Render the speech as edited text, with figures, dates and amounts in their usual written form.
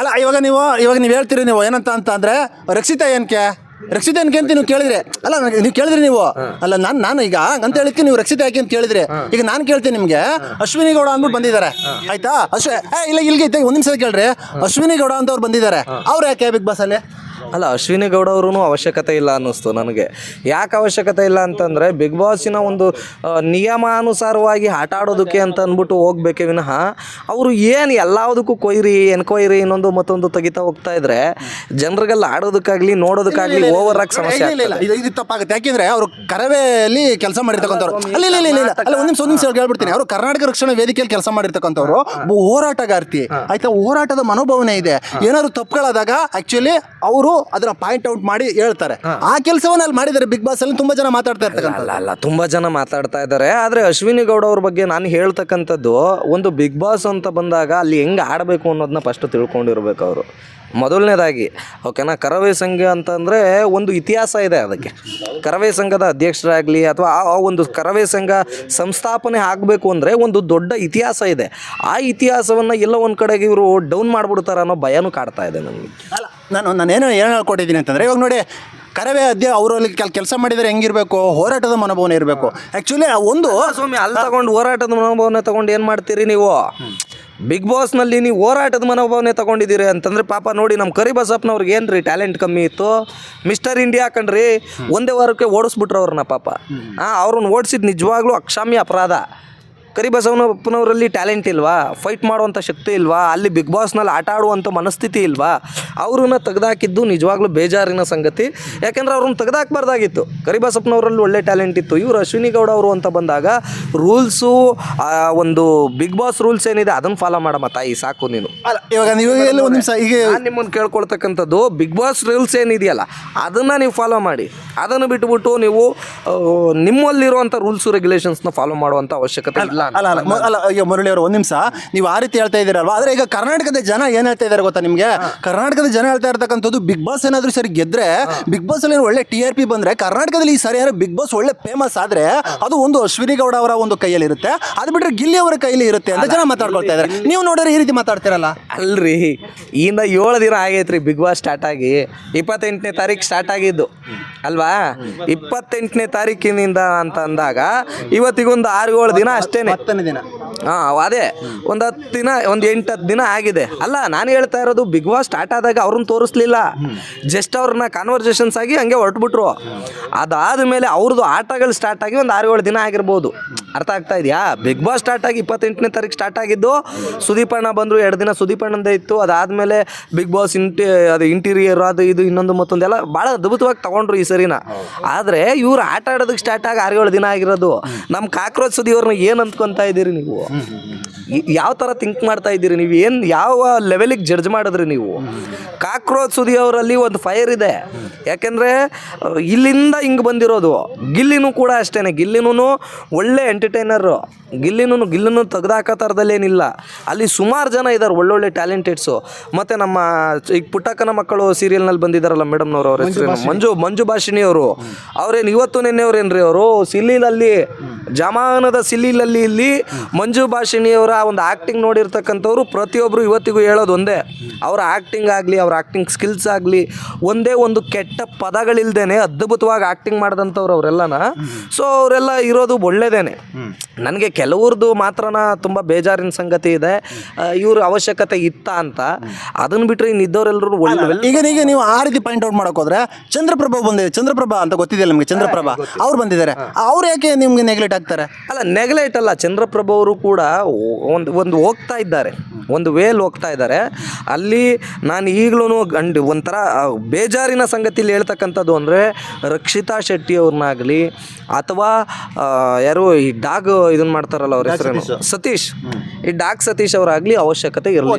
ಅಲ್ಲ ಇವಾಗ ನೀವು ಹೇಳ್ತೀರಿ ನೀವು ಏನಂತ ಅಂದ್ರೆ ರಕ್ಷಿತಾ ಏನಕ್ಕೆ ಅಂತ ನೀವು ಕೇಳಿದ್ರೆ ಅಲ್ಲ ನೀವು ಕೇಳಿದ್ರಿ ನೀವು ಅಲ್ಲ ನಾನು ಈಗ ಅಂತ ಹೇಳಿದ್ಕೆ ನೀವು ರಕ್ಷಿತಾ ಯಾಕೆ ಅಂತ ಕೇಳಿದ್ರಿ. ಈಗ ನಾನು ಕೇಳ್ತೀನಿ ನಿಮಗೆ, ಅಶ್ವಿನಿ ಗೌಡ ಅಂದ್ಬಿಟ್ಟು ಬಂದಿದ್ದಾರೆ ಆಯ್ತಾ. ಇಲ್ಲ ಇಲ್ಲಿಗೆ ಒಂದು ನಿಮಿಷ ಕೇಳ್ರಿ, ಅಶ್ವಿನಿ ಗೌಡ ಅಂತ ಅವ್ರು ಬಂದಿದ್ದಾರೆ, ಅವ್ರು ಯಾಕೆ ಬಿಗ್ ಬಾಸ್ ಅಲ್ಲಿ? ಅಲ್ಲ, ಅಶ್ವಿನಿ ಗೌಡ ಅವ್ರೂ ಅವಶ್ಯಕತೆ ಇಲ್ಲ ಅನ್ನಿಸ್ತು ನನಗೆ. ಯಾಕೆ ಅವಶ್ಯಕತೆ ಇಲ್ಲ ಅಂತಂದರೆ, ಬಿಗ್ ಬಾಸಿನ ಒಂದು ನಿಯಮಾನುಸಾರವಾಗಿ ಆಟ ಆಡೋದಕ್ಕೆ ಅಂತ ಅಂದ್ಬಿಟ್ಟು ಹೋಗ್ಬೇಕೇ ವಿನಃ ಅವರು ಏನು ಎಲ್ಲದಕ್ಕೂ ಎನ್ಕ್ವೈರಿ ಇನ್ನೊಂದು ಮತ್ತೊಂದು ತೆಗಿತಾ ಹೋಗ್ತಾ ಇದ್ರೆ ಜನರಿಗೆಲ್ಲ ಆಡೋದಕ್ಕಾಗಲಿ ನೋಡೋದಕ್ಕಾಗಲಿ ಓವರ್ ಆಗಿ ಸಮಸ್ಯೆ ಇದು ತಪ್ಪಾಗುತ್ತೆ. ಯಾಕೆಂದ್ರೆ ಅವರು ಕರವೆಯಲ್ಲಿ ಕೆಲಸ ಮಾಡಿರ್ತಕ್ಕಂಥವ್ರು ಅಲ್ಲ ಒಂದು ನಿಮಿಷ ಹೇಳ್ಬಿಡ್ತೀನಿ. ಅವರು ಕರ್ನಾಟಕ ರಕ್ಷಣಾ ವೇದಿಕೆಯಲ್ಲಿ ಕೆಲಸ ಮಾಡಿರ್ತಕ್ಕಂಥವ್ರು, ಹೋರಾಟಗಾರ್ತಿ ಆಯ್ತಾ. ಹೋರಾಟದ ಮನೋಭಾವನೆ ಇದೆ. ಏನಾದ್ರು ತಪ್ಪುಗಳಾದಾಗ ಆಕ್ಚುಲಿ ಅವರು ಅದನ್ನ ಪಾಯಿಂಟ್ ಔಟ್ ಮಾಡಿ ಹೇಳ್ತಾರೆ. ಆ ಕೆಲಸವನ್ನ ಅಲ್ಲಿ ಮಾಡಿದ್ದಾರೆ ಬಿಗ್ ಬಾಸ್ ಅಲ್ಲಿ. ತುಂಬಾ ಜನ ಮಾತಾಡ್ತಾ ಇರ್ತಕ್ಕಂಥ ಅಲ್ಲ ತುಂಬಾ ಜನ ಮಾತಾಡ್ತಾ ಇದ್ದಾರೆ. ಆದ್ರೆ ಅಶ್ವಿನಿ ಗೌಡ ಅವ್ರ ಬಗ್ಗೆ ನಾನು ಹೇಳ್ತಕ್ಕಂಥದ್ದು, ಒಂದು ಬಿಗ್ ಬಾಸ್ ಅಂತ ಬಂದಾಗ ಅಲ್ಲಿ ಹೆಂಗೆ ಆಡಬೇಕು ಅನ್ನೋದನ್ನ ಫಸ್ಟ್ ತಿಳ್ಕೊಂಡಿರ್ಬೇಕು ಅವರು ಮೊದಲನೇದಾಗಿ. ಓಕೆನಾ. ಕರವೇ ಸಂಘ ಅಂತಂದರೆ ಒಂದು ಇತಿಹಾಸ ಇದೆ. ಅದಕ್ಕೆ ಕರವೇ ಸಂಘದ ಅಧ್ಯಕ್ಷರಾಗಲಿ ಅಥವಾ ಆ ಒಂದು ಕರವೇ ಸಂಘ ಸಂಸ್ಥಾಪನೆ ಆಗಬೇಕು ಅಂದರೆ ಒಂದು ದೊಡ್ಡ ಇತಿಹಾಸ ಇದೆ. ಆ ಇತಿಹಾಸವನ್ನು ಎಲ್ಲ ಒಂದು ಕಡೆಗೆ ಇವರು ಡೌನ್ ಮಾಡಿಬಿಡ್ತಾರೆ ಅನ್ನೋ ಭಯನೂ ಕಾಡ್ತಾ ಇದೆ ನನಗೆ. ಅಲ್ಲ ನಾನೇನು ಹೇಳ್ಕೊಟ್ಟಿದ್ದೀನಿ ಅಂತಂದರೆ, ಇವಾಗ ನೋಡಿ ಕರವೇ ಅವರಲ್ಲಿ ಕೆಲಸ ಮಾಡಿದರೆ ಹೆಂಗಿರಬೇಕು, ಹೋರಾಟದ ಮನೋಭಾವನೆ ಇರಬೇಕು. ಆ್ಯಕ್ಚುಲಿ ಒಂದು ಸ್ವಾಮಿ ಅಲ್ಲಿ ತಗೊಂಡು ಹೋರಾಟದ ಮನೋಭಾವನೆ ತಗೊಂಡು ಏನು ಮಾಡ್ತೀರಿ ನೀವು? ಬಿಗ್ ಬಾಸ್ನಲ್ಲಿ ನೀವು ಹೋರಾಟದ ಮನೋಭಾವನೆ ತೊಗೊಂಡಿದ್ದೀರಿ ಅಂತಂದರೆ ಪಾಪ ನೋಡಿ, ನಮ್ಮ ಕರಿಬಸಪ್ಪನವ್ರಿಗೆ ಏನು ರೀ ಟ್ಯಾಲೆಂಟ್ ಕಮ್ಮಿ ಇತ್ತು. ಮಿಸ್ಟರ್ ಇಂಡಿಯಾ ಕಣ್ರಿ, ಒಂದೇ ವಾರಕ್ಕೆ ಓಡಿಸ್ಬಿಟ್ರು ಅವ್ರನ್ನ ಪಾಪ. ಅವ್ರನ್ನ ಓಡಿಸಿದ್ದು ನಿಜವಾಗ್ಲೂ ಅಕ್ಷಮ್ಯ ಅಪರಾಧ. ಕರಿಬಸವನಪ್ಪನವರಲ್ಲಿ ಟ್ಯಾಲೆಂಟ್ ಇಲ್ವಾ? ಫೈಟ್ ಮಾಡುವಂಥ ಶಕ್ತಿ ಇಲ್ವಾ? ಅಲ್ಲಿ ಬಿಗ್ ಬಾಸ್ನಲ್ಲಿ ಆಟ ಆಡುವಂಥ ಮನಸ್ಥಿತಿ ಇಲ್ವಾ? ಅವ್ರನ್ನ ತೆಗೆದಾಕಿದ್ದು ನಿಜವಾಗ್ಲೂ ಬೇಜಾರಿನ ಸಂಗತಿ. ಯಾಕೆಂದರೆ ಅವ್ರನ್ನ ತೆಗೆದಾಕಬಾರ್ದಾಗಿತ್ತು. ಕರಿಬಸಪ್ಪನವರಲ್ಲಿ ಒಳ್ಳೆ ಟ್ಯಾಲೆಂಟ್ ಇತ್ತು. ಇವರು ಅಶ್ವಿನಿ ಗೌಡ ಅವರು ಅಂತ ಬಂದಾಗ ರೂಲ್ಸು, ಒಂದು ಬಿಗ್ ಬಾಸ್ ರೂಲ್ಸ್ ಏನಿದೆ ಅದನ್ನು ಫಾಲೋ ಮಾಡಮ್ಮ ತಾಯಿ, ಸಾಕು ನೀನು. ಅಲ್ಲ ಇವಾಗ ನೀವು ಒಂದು ನಿಮಿಷ ಈಗ ನಾನು ನಿಮ್ಮನ್ನು ಕೇಳ್ಕೊಳ್ತಕ್ಕಂಥದ್ದು, ಬಿಗ್ ಬಾಸ್ ರೂಲ್ಸ್ ಏನಿದೆಯಲ್ಲ ಅದನ್ನು ನೀವು ಫಾಲೋ ಮಾಡಿ. ಅದನ್ನು ಬಿಟ್ಟುಬಿಟ್ಟು ನೀವು ನಿಮ್ಮಲ್ಲಿರುವಂಥ ರೂಲ್ಸು ರೆಗ್ಯುಲೇಷನ್ಸ್ನ ಫಾಲೋ ಮಾಡುವಂಥ ಅವಶ್ಯಕತೆ ಇಲ್ಲ. ಅಲ್ಲ ಅಯ್ಯೋ ಮುರಳಿ ಅವರು, ಒಂದು ನಿಮಿಷ, ನೀವು ಆ ರೀತಿ ಹೇಳ್ತಾ ಇದ್ದೀರಲ್ವಾ. ಆದರೆ ಈಗ ಕರ್ನಾಟಕದ ಜನ ಏನು ಹೇಳ್ತಾ ಇದ್ದಾರೆ ಗೊತ್ತಾ ನಿಮಗೆ? ಕರ್ನಾಟಕದ ಜನ ಹೇಳ್ತಾ ಇರ್ತಕ್ಕಂಥದ್ದು, ಬಿಗ್ ಬಾಸ್ ಏನಾದರೂ ಸರಿ ಗೆದ್ರೆ, ಬಿಗ್ ಬಾಸ್ ಅಲ್ಲಿ ಒಳ್ಳೆ TRP ಬಂದರೆ, ಕರ್ನಾಟಕದಲ್ಲಿ ಈ ಸರಿ ಬಿಗ್ ಬಾಸ್ ಒಳ್ಳೆ ಫೇಮಸ್ ಆದರೆ ಅದು ಒಂದು ಅಶ್ವಿನಿ ಗೌಡ ಅವರ ಒಂದು ಕೈಯಲ್ಲಿ ಇರುತ್ತೆ, ಅದು ಬಿಟ್ಟರೆ ಗಿಲ್ಲಿ ಅವರ ಕೈಯಲ್ಲಿ ಇರುತ್ತೆ ಅಂತ ಜನ ಮಾತಾಡ್ಕೊಳ್ತಾ ಇದ್ದಾರೆ. ನೀವು ನೋಡಿದ್ರೆ ಈ ರೀತಿ ಮಾತಾಡ್ತಿರಲ್ಲ. ಅಲ್ರಿ, ಇನ್ನು 7 ದಿನ ಆಗೈತ್ರಿ ಬಿಗ್ ಬಾಸ್ ಸ್ಟಾರ್ಟ್ ಆಗಿ. 28ನೇ ತಾರೀಕು ಸ್ಟಾರ್ಟ್ ಆಗಿದ್ದು ಅಲ್ವಾ? 28ನೇ ತಾರೀಕಿನಿಂದ ಅಂತ ಅಂದಾಗ ಇವತ್ತಿಗೊಂದು 6-7 ದಿನ ಅಷ್ಟೇ. 10ನೇ ದಿನ. ಅದೇ ಒಂದು 10 ದಿನ, ಒಂದು 8-10 ದಿನ ಆಗಿದೆ. ಅಲ್ಲ, ನಾನು ಹೇಳ್ತಾ ಇರೋದು, ಬಿಗ್ ಬಾಸ್ ಸ್ಟಾರ್ಟ್ ಆದಾಗ ಅವ್ರನ್ನ ತೋರಿಸ್ಲಿಲ್ಲ, ಜಸ್ಟ್ ಅವ್ರನ್ನ ಕಾನ್ವರ್ಸೇಷನ್ಸ್ ಆಗಿ ಹಂಗೆ ಹೊರಟ್ಬಿಟ್ರು. ಅದಾದ ಮೇಲೆ ಅವ್ರದ್ದು ಆಟಗಳು ಸ್ಟಾರ್ಟ್ ಆಗಿ ಒಂದು 6-7 ದಿನ ಆಗಿರ್ಬೋದು. ಅರ್ಥ ಆಗ್ತಾ ಇದೆಯಾ? ಬಿಗ್ ಬಾಸ್ ಸ್ಟಾರ್ಟ್ ಆಗಿ 28ನೇ ತಾರೀಕು ಸ್ಟಾರ್ಟ್ ಆಗಿದ್ದು. ಸುದೀಪಣ್ಣ ಬಂದರು, 2 ದಿನ ಸುದೀಪಣ್ಣಂದೇ ಇತ್ತು. ಅದಾದಮೇಲೆ ಬಿಗ್ ಬಾಸ್ ಅದು ಇಂಟೀರಿಯರ್, ಅದು ಇದು ಇನ್ನೊಂದು ಮತ್ತೊಂದೆಲ್ಲ ಭಾಳ ಅದ್ಭುತವಾಗಿ ತೊಗೊಂಡ್ರು ಈ ಸರಿನ. ಆದರೆ ಇವ್ರು ಆಟ ಆಡೋದಕ್ಕೆ ಸ್ಟಾರ್ಟ್ ಆಗಿ 6-7 ದಿನ ಆಗಿರೋದು. ನಮ್ಮ ಕಾಕ್ರೋಚ್ ಸುದಿಯವ್ರನ್ನ ಏನು ಅಂದ್ಕೊತಾ ಇದ್ದೀರಿ ನೀವು? ಯಾವ ಥರ ಥಿಂಕ್ ಮಾಡ್ತಾ ಇದ್ದೀರಿ ನೀವು? ಏನು ಯಾವ ಲೆವೆಲಿಗೆ ಜಡ್ಜ್ ಮಾಡಿದ್ರಿ ನೀವು? ಕಾಕ್ರೋಚ್ ಸುದಿಯವರಲ್ಲಿ ಒಂದು ಫೈರ್ ಇದೆ. ಯಾಕೆಂದರೆ ಇಲ್ಲಿಂದ ಹಿಂಗೆ ಬಂದಿರೋದು. ಗಿಲ್ಲಿನೂ ಕೂಡ ಅಷ್ಟೇ. ಗಿಲ್ಲಿನೂ ಒಳ್ಳೆ ಎಂಟರ್ಟೈನರು. ಗಿಲ್ಲಿನೂ ತೆಗೆದಾಕೋ ಥರದಲ್ಲೇನಿಲ್ಲ. ಅಲ್ಲಿ ಸುಮಾರು ಜನ ಇದ್ದಾರೆ ಒಳ್ಳೊಳ್ಳೆ ಟ್ಯಾಲೆಂಟೆಡ್ಸು. ಮತ್ತು ನಮ್ಮ ಈಗ ಪುಟ್ಟಕ್ಕನ ಮಕ್ಕಳು ಸೀರಿಯಲ್ನಲ್ಲಿ ಬಂದಿದ್ದಾರಲ್ಲ ಮೇಡಮ್ನವ್ರು, ಅವ್ರ ಹೆಸರು ಮಂಜು ಭಾಷಿಣಿ ಅವರು. ಅವ್ರೇನು ಇವತ್ತು ನೆನ್ನೆಯವ್ರೇನ್ರಿ ಅವರು? ಸಿಲ್ಲಿಲಲ್ಲಿ, ಜಮಾನದ ಸಿಲ್ಲಿಲಲ್ಲಿ ಇಲ್ಲಿ ಮಂಜು ಭಾಷಿಣಿಯವರ ಒಂದು ಆ್ಯಕ್ಟಿಂಗ್ ನೋಡಿರ್ತಕ್ಕಂಥವ್ರು ಪ್ರತಿಯೊಬ್ಬರು ಇವತ್ತಿಗೂ ಹೇಳೋದು ಒಂದೇ, ಅವರ ಆ್ಯಕ್ಟಿಂಗ್ ಆಗಲಿ, ಅವ್ರ ಆ್ಯಕ್ಟಿಂಗ್ ಸ್ಕಿಲ್ಸ್ ಆಗಲಿ, ಒಂದೇ ಒಂದು ಕೆಟ್ಟ ಪದಗಳಿಲ್ದೇನೆ ಅದ್ಭುತವಾಗಿ ಆ್ಯಕ್ಟಿಂಗ್ ಮಾಡಿದಂಥವ್ರು ಅವರೆಲ್ಲನ. ಸೊ ಅವರೆಲ್ಲ ಇರೋದು ಒಳ್ಳೆಯದೇನೆ. ನನಗೆ ಕೆಲವ್ರದ್ದು ಮಾತ್ರನ ತುಂಬ ಬೇಜಾರಿನ ಸಂಗತಿ ಇದೆ. ಇವ್ರ ಅವಶ್ಯಕತೆ ಇತ್ತ ಅಂತ. ಅದನ್ನು ಬಿಟ್ಟರೆ ಇನ್ನಿದ್ದವರೆಲ್ಲರೂ ಒಳ್ಳೆ. ಈಗ ನೀವು ಆ ರೀತಿ ಪಾಯಿಂಟ್ ಔಟ್ ಮಾಡೋಕೆ ಹೋದ್ರೆ, ಚಂದ್ರಪ್ರಭಾ ಬಂದಿದೆ. ಚಂದ್ರಪ್ರಭಾ ಅಂತ ಗೊತ್ತಿದೆಯಲ್ಲ ನಿಮಗೆ? ಚಂದ್ರಪ್ರಭಾ ಅವ್ರು ಬಂದಿದ್ದಾರೆ. ಅವ್ರು ಯಾಕೆ ನಿಮ್ಗೆ ನೆಗ್ಲೆಕ್ಟ್ ಆಗ್ತಾರೆ? ಅಲ್ಲ, ನೆಗ್ಲೆಕ್ಟ್ ಅಲ್ಲ. ಚಂದ್ರಪ್ರಭಾ ಅವರು ಕೂಡ ಒಂದು ಹೋಗ್ತಾ ಇದ್ದಾರೆ, ಒಂದು ವೇಲ್ ಹೋಗ್ತಾ ಇದ್ದಾರೆ. ಅಲ್ಲಿ ನಾನು ಈಗಲೂ ಒಂಥರ ಬೇಜಾರಿನ ಸಂಗತಿಯಲ್ಲಿ ಹೇಳ್ತಕ್ಕಂಥದ್ದು ಅಂದರೆ, ರಕ್ಷಿತಾ ಶೆಟ್ಟಿ ಅವ್ರನ್ನಾಗಲಿ ಅಥವಾ ಯಾರು ಈ ಡಾಗ್ ಇದನ್ನು ಮಾಡ್ತಾರಲ್ಲ, ಅವ್ರ ಹೆಸರೇನು, ಸತೀಶ್, ಈ ಡಾಗ್ ಸತೀಶ್ ಅವರಾಗಲಿ ಅವಶ್ಯಕತೆ ಇರಲಿಲ್ಲ.